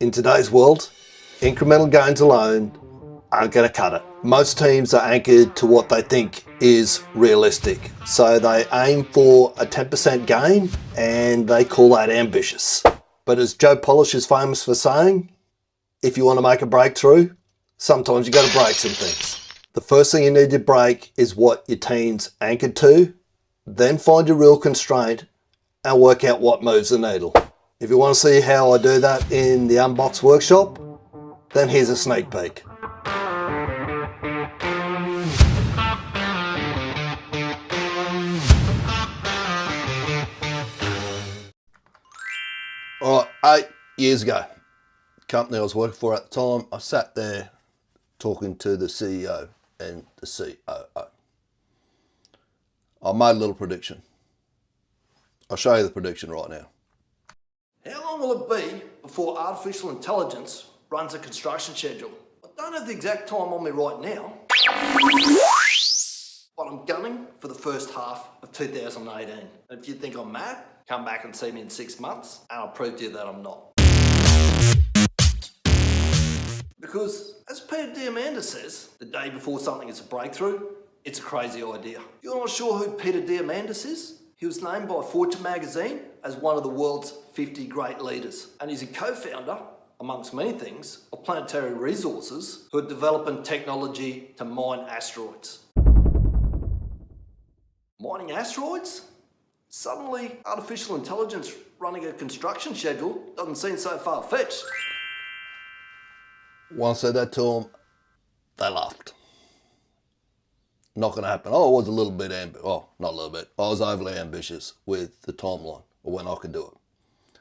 In today's world, incremental gains alone aren't going to cut it. Most teams are anchored to what they think is realistic. So they aim for a 10% gain and they call that ambitious. But as Joe Polish is famous for saying, if you want to make a breakthrough, sometimes you got to break some things. The first thing you need to break is what your team's anchored to, then find your real constraint and work out what moves the needle. If you want to see how I do that in the Unbox workshop, then here's a sneak peek. All right, 8 years ago, the company I was working for at the time, I sat there talking to the CEO and the COO. I made a little prediction. I'll show you the prediction right now. How long will it be before artificial intelligence runs a construction schedule? I don't have the exact time on me right now, but I'm gunning for the first half of 2018. And if you think I'm mad, come back and see me in 6 months and I'll prove to you that I'm not. Because as Peter Diamandis says, the day before something is a breakthrough, it's a crazy idea. If you're not sure who Peter Diamandis is, he was named by Fortune magazine as one of the world's 50 great leaders. And he's a co-founder, amongst many things, of Planetary Resources, who are developing technology to mine asteroids. Mining asteroids? Suddenly, artificial intelligence running a construction schedule doesn't seem so far-fetched. Once I said that to them, they laughed. Not going to happen. Oh, I was a little bit not a little bit. I was overly ambitious with the timeline or when I could do it.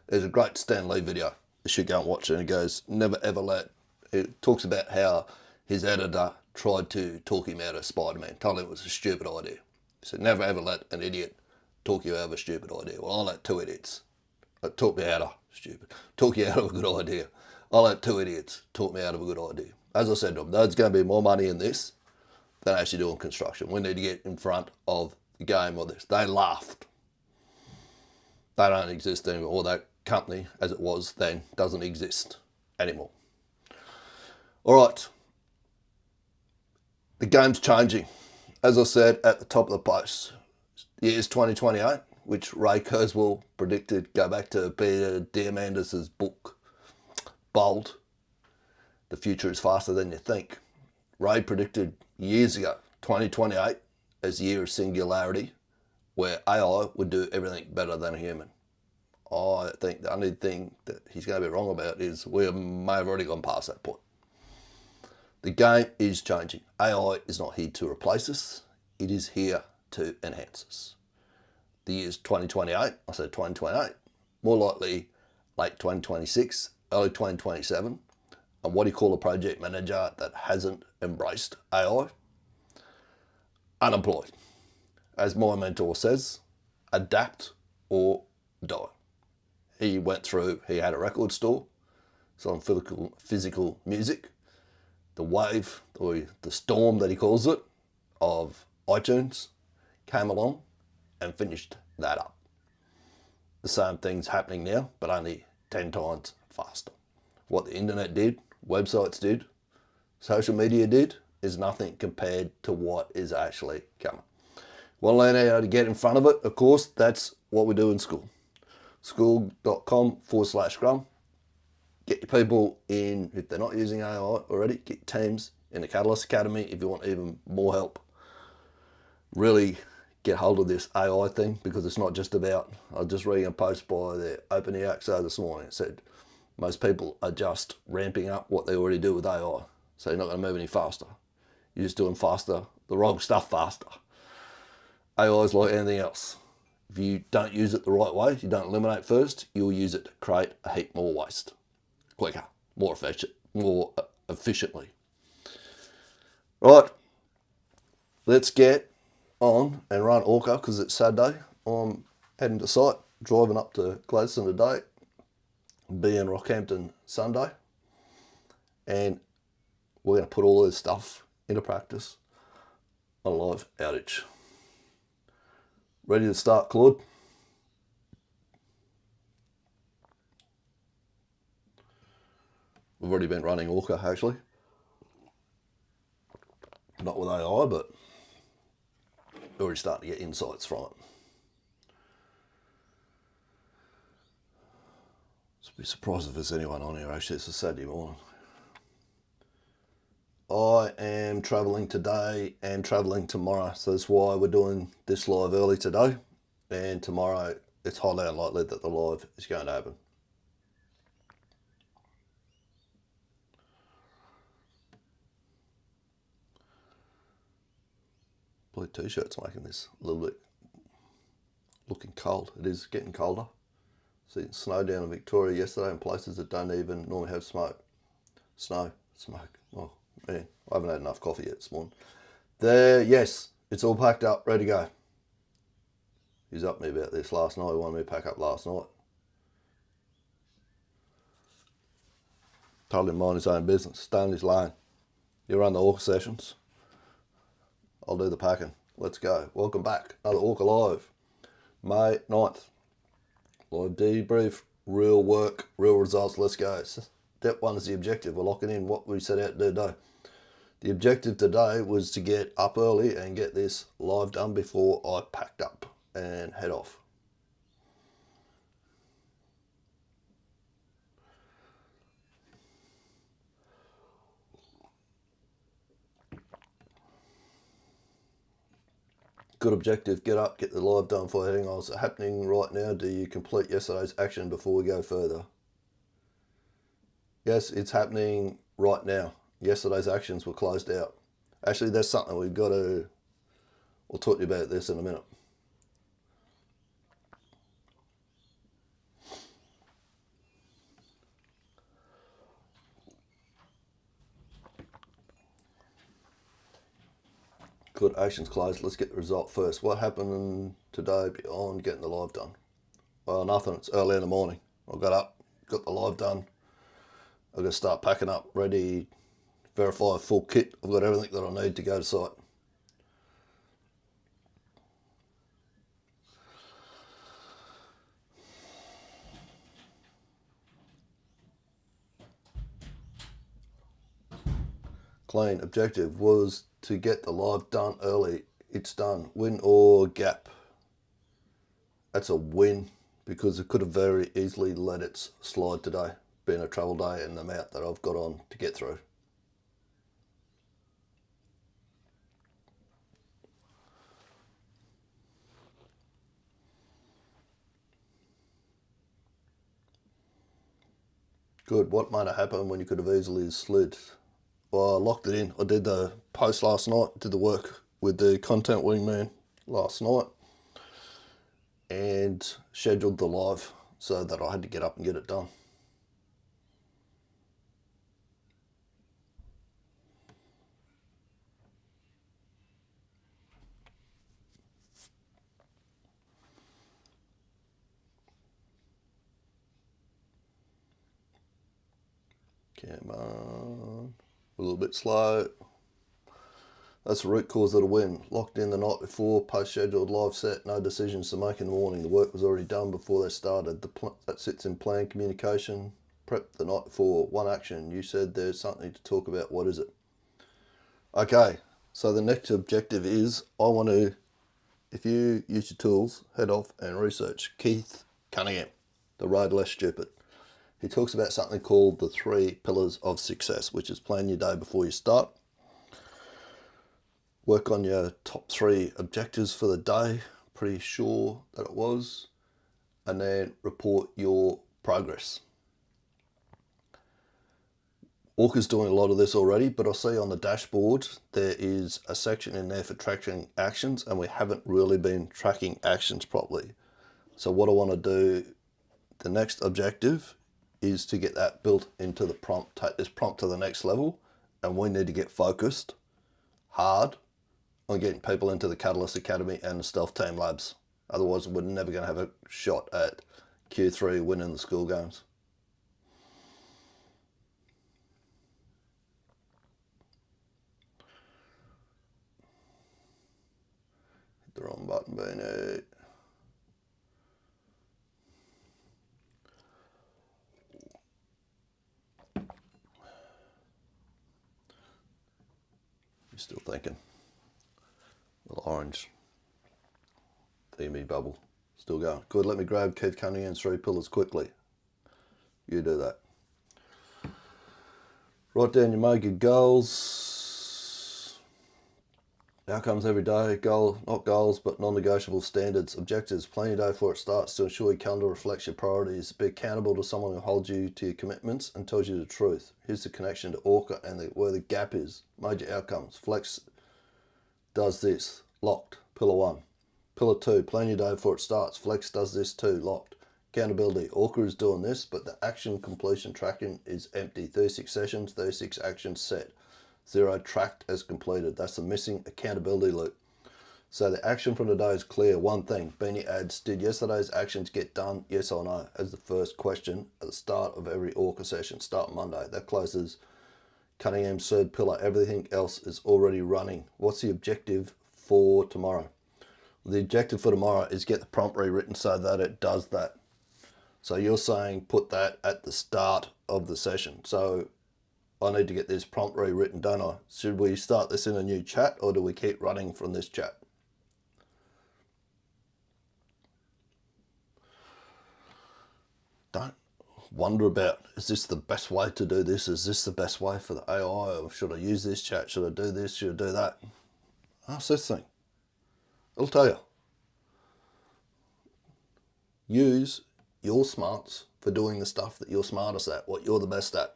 There's a great Stan Lee video. You should go and watch it. And it goes, never ever let. It talks about how his editor tried to talk him out of Spider-Man, told him it was a stupid idea. He said, never ever let an idiot talk you out of a stupid idea. Well, I let two idiots talk me out of talk you out of a good idea. I let two idiots talk me out of a good idea. As I said to them, there's going to be more money in this than actually doing construction. We need to get in front of the game of this. They laughed. They don't exist anymore. Or that company, as it was then, doesn't exist anymore. All right. The game's changing. As I said at the top of the post, the year's 2028, which Ray Kurzweil predicted, go back to Peter Diamandis' book, Bold, The Future is Faster Than You Think. Ray predicted years ago, 2028, as the year of singularity, where AI would do everything better than a human. I think the only thing that he's going to be wrong about is we may have already gone past that point. The game is changing. AI is not here to replace us. It is here to enhance us. The year's 2028, I said 2028, more likely late 2026, early 2027. And what do you call a project manager that hasn't embraced AI? Unemployed. As my mentor says, adapt or die. He had a record store, selling physical music. The wave, or the storm that he calls it, of iTunes came along and finished that up. The same thing's happening now, but only 10 times faster. What the internet did, websites did, social media did, is nothing compared to what is actually coming. Want to learn how to get in front of it? Of course, that's what we do in school. School.com/Scrum. Get your people in, if they're not using AI already, get your teams in the Catalyst Academy if you want even more help. Really get hold of this AI thing, because it's not just about, I was just reading a post by the OpenAI this morning. It said most people are just ramping up what they already do with AI. So you're not going to move any faster. You're just doing the wrong stuff faster. AI is like anything else. If you don't use it the right way, you don't eliminate first, you'll use it to create a heap more waste. Quicker, more efficiently. Right, let's get on and run ORCA, because it's Saturday. I'm heading to site, driving up to Gladstone today, be in Rockhampton Sunday, and we're going to put all this stuff into practice on a live outage. Ready to start, Claude? We've already been running ORCA actually. Not with AI, but we're already starting to get insights from it. I'd be surprised if there's anyone on here actually. It's a Saturday morning. I am travelling today and travelling tomorrow, so that's why we're doing this live early today. And tomorrow, it's highly unlikely that the live is going to happen. Blue t-shirt's making this a little bit looking cold. It is getting colder. See, it snowed down in Victoria yesterday in places that don't even normally have smoke. Snow, smoke. Oh man, I haven't had enough coffee yet this morning. There, yes, it's all packed up, ready to go. He's up me about this last night. He wanted me to pack up last night. Told him mind his own business. Stay in his lane. You run the ORCA sessions. I'll do the packing. Let's go. Welcome back. Another ORCA Live. May 9th. Live debrief. Real work. Real results. Let's go. Step 1 is the objective. We're locking in what we set out to do today. The objective today was to get up early and get this live done before I packed up and head off. Good objective, get up, get the live done for heading on. Is it happening right now? Do you complete yesterday's action before we go further? Yes, it's happening right now. Yesterday's actions were closed out. Actually, that's something we've got to, we'll talk to you about this in a minute. Good, actions closed. Let's get the result first. What happened today beyond getting the live done? Well, nothing. It's early in the morning. I got up, got the live done. I've got to start packing up, ready, verify a full kit. I've got everything that I need to go to site. Clean. Objective was to get the live done early. It's done. Win or gap? That's a win because it could have very easily let it slide today, being a travel day and the amount that I've got on to get through. Good. What might have happened when you could have easily slid? Well, I locked it in. I did the post last night, did the work with the content wingman last night and scheduled the live so that I had to get up and get it done. Come on. A little bit slow. That's the root cause of the win. Locked in the night before, post-scheduled live set, no decisions to make in the morning. The work was already done before they started. That sits in plan communication. Prep the night before. One action. You said there's something to talk about. What is it? Okay, so the next objective is I want to, if you use your tools, head off and research Keith Cunningham, The Road Less Stupid. He talks about something called the 3 pillars of success, which is plan your day before you start. Work on your top 3 objectives for the day, pretty sure that it was, and then report your progress. ORCA's doing a lot of this already, but I see on the dashboard there is a section in there for tracking actions, and we haven't really been tracking actions properly. So what I want to do, the next objective is to get that built into the prompt, take this prompt to the next level, and we need to get focused hard on getting people into the Catalyst Academy and the Stealth Team Labs. Otherwise, we're never going to have a shot at Q3 winning the school games. Hit the wrong button, Beanie. You're still thinking. Little orange themey bubble. Still going. Good, let me grab Keith Cunningham's 3 pillars quickly. You do that. Write down your major goals. Outcomes every day. Goal, not goals, but non-negotiable standards. Objectives. Plan your day before it starts to ensure your calendar reflects your priorities. Be accountable to someone who holds you to your commitments and tells you the truth. Here's the connection to ORCA and where the gap is. Major outcomes. Flex does this. Locked. Pillar 1. Pillar 2. Plan your day before it starts. Flex does this too. Locked. Accountability. ORCA is doing this, but the action completion tracking is empty. 36 sessions, 36 actions set. 0 tracked as completed. That's the missing accountability loop. So the action from today is clear. One thing. Beanie adds, did yesterday's actions get done? Yes or no? As the first question at the start of every ORCA session. Start Monday. That closes Cunningham's 3rd pillar. Everything else is already running. What's the objective for tomorrow? The objective for tomorrow is get the prompt rewritten so that it does that. So you're saying put that at the start of the session. So I need to get this prompt rewritten, don't I? Should we start this in a new chat or do we keep running from this chat? Don't wonder about, is this the best way to do this? Is this the best way for the AI? Or should I use this chat? Should I do this? Should I do that? Ask this thing. It'll tell you. Use your smarts for doing the stuff that you're smartest at, what you're the best at.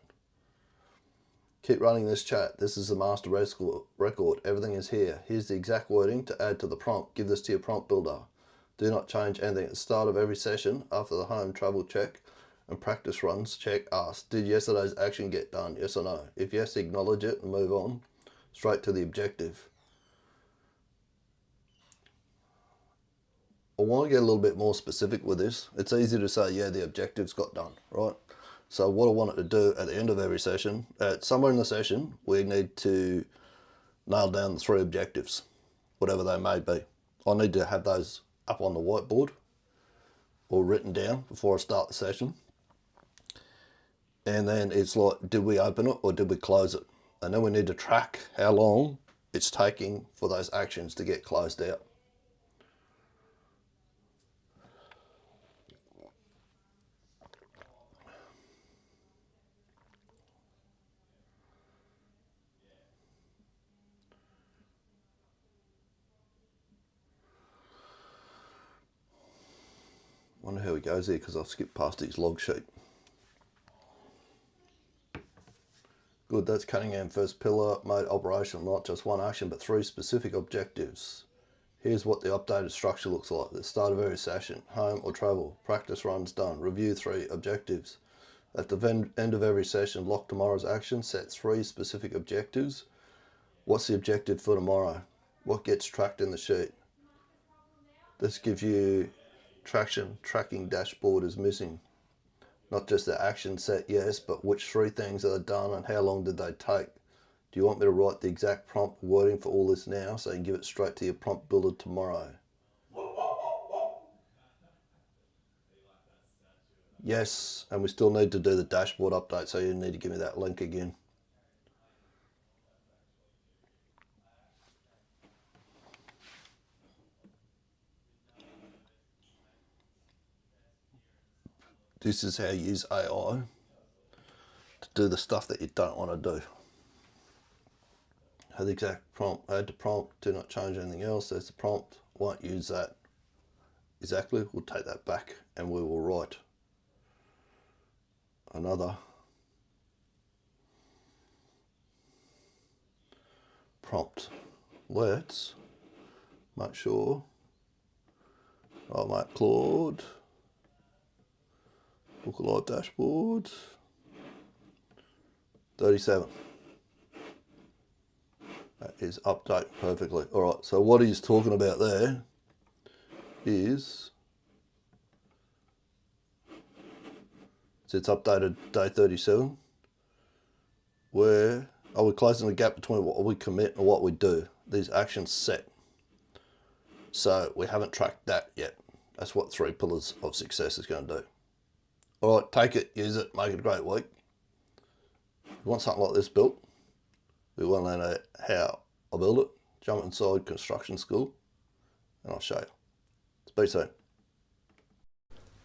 Keep running this chat. This is the master record. Everything is here. Here's the exact wording to add to the prompt. Give this to your prompt builder. Do not change anything. At the start of every session, after the home travel check and practice runs, check, ask, did yesterday's action get done? Yes or no? If yes, acknowledge it and move on straight to the objective. I want to get a little bit more specific with this. It's easy to say, yeah, the objectives got done, right? So what I want it to do at the end of every session, somewhere in the session, we need to nail down the 3 objectives, whatever they may be. I need to have those up on the whiteboard or written down before I start the session. And then it's like, did we open it or did we close it? And then we need to track how long it's taking for those actions to get closed out. Wonder how he goes here because I've skipped past his log sheet. Good, that's Cunningham 1st pillar, made operational, not just one action, but 3 specific objectives. Here's what the updated structure looks like. At the start of every session, home or travel, practice runs done, review 3 objectives. At the end of every session, lock tomorrow's action, set 3 specific objectives. What's the objective for tomorrow? What gets tracked in the sheet? This gives you tracking dashboard is missing. Not just the action set, yes, but which 3 things are done and how long did they take? Do you want me to write the exact prompt wording for all this now so you can give it straight to your prompt builder tomorrow? Yes, and we still need to do the dashboard update, so you need to give me that link again. This is how you use AI to do the stuff that you don't want to do. Have the exact prompt, add to prompt, do not change anything else. There's the prompt, won't use that exactly. We'll take that back and we will write another prompt. Let's make sure, I'll make Claude, book a live dashboard, 37. That is update perfectly. All right, so what he's talking about there is, so it's updated day 37. Where are we closing the gap between what we commit and what we do? These actions set. So we haven't tracked that yet. That's what 3 pillars of success is going to do. All right, take it, use it, make it a great week. If you want something like this built, we want to know how I'll build it, jump inside construction school, and I'll show you. Speak soon.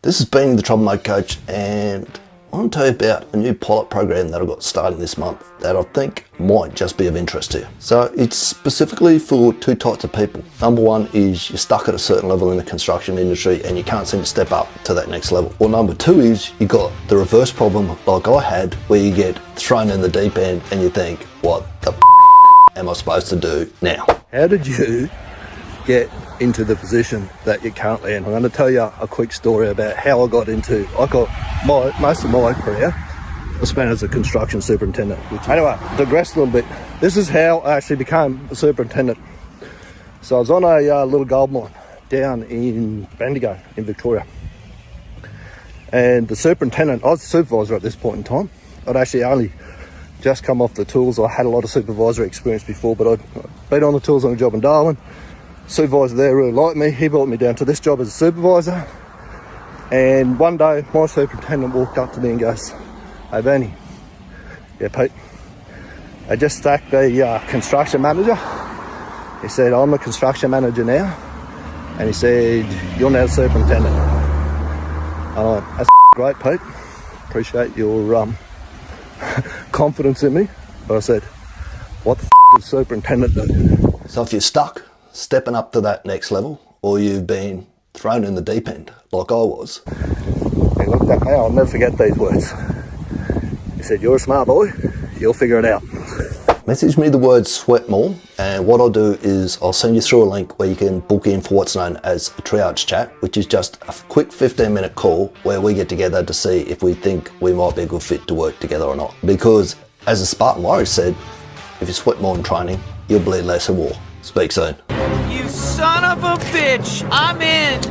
This has been the Trouble Mode Coach, and I want to tell you about a new pilot program that I got started this month that I think might just be of interest to you. So it's specifically for two types of people. Number one is you're stuck at a certain level in the construction industry and you can't seem to step up to that next level. Or number two is you got the reverse problem like I had, where you get thrown in the deep end and you think, what the am I supposed to do now? How did you get into the position that you're currently in? I'm going to tell you a quick story about how I got most of my career I spent as a construction superintendent. Anyway, digress a little bit. This is how I actually became a superintendent. So I was on a little gold mine down in Bendigo in Victoria, and the superintendent, I was the supervisor at this point in time. I'd actually only just come off the tools. I had a lot of supervisory experience before, but I'd been on the tools on a job in Darwin. Supervisor there really liked me. He brought me down to this job as a supervisor, and one day my superintendent walked up to me and goes, "Hey Bernie." "Yeah, Pete." "I just sacked the construction manager." He said, "I'm the construction manager now," and he said, "You're now superintendent." I went, "That's great, Pete. Appreciate your confidence in me." But I said, "What the does superintendent do?" So if you're stuck stepping up to that next level, or you've been thrown in the deep end like I was, he looked at me, I'll never forget these words. He said, "You're a smart boy, you'll figure it out." Message me the word sweat more, and what I'll do is I'll send you through a link where you can book in for what's known as a triage chat, which is just a quick 15-minute call where we get together to see if we think we might be a good fit to work together or not. Because as the Spartan Warrior said, if you sweat more in training, you'll bleed less in war. Speak soon. You son of a bitch! I'm in!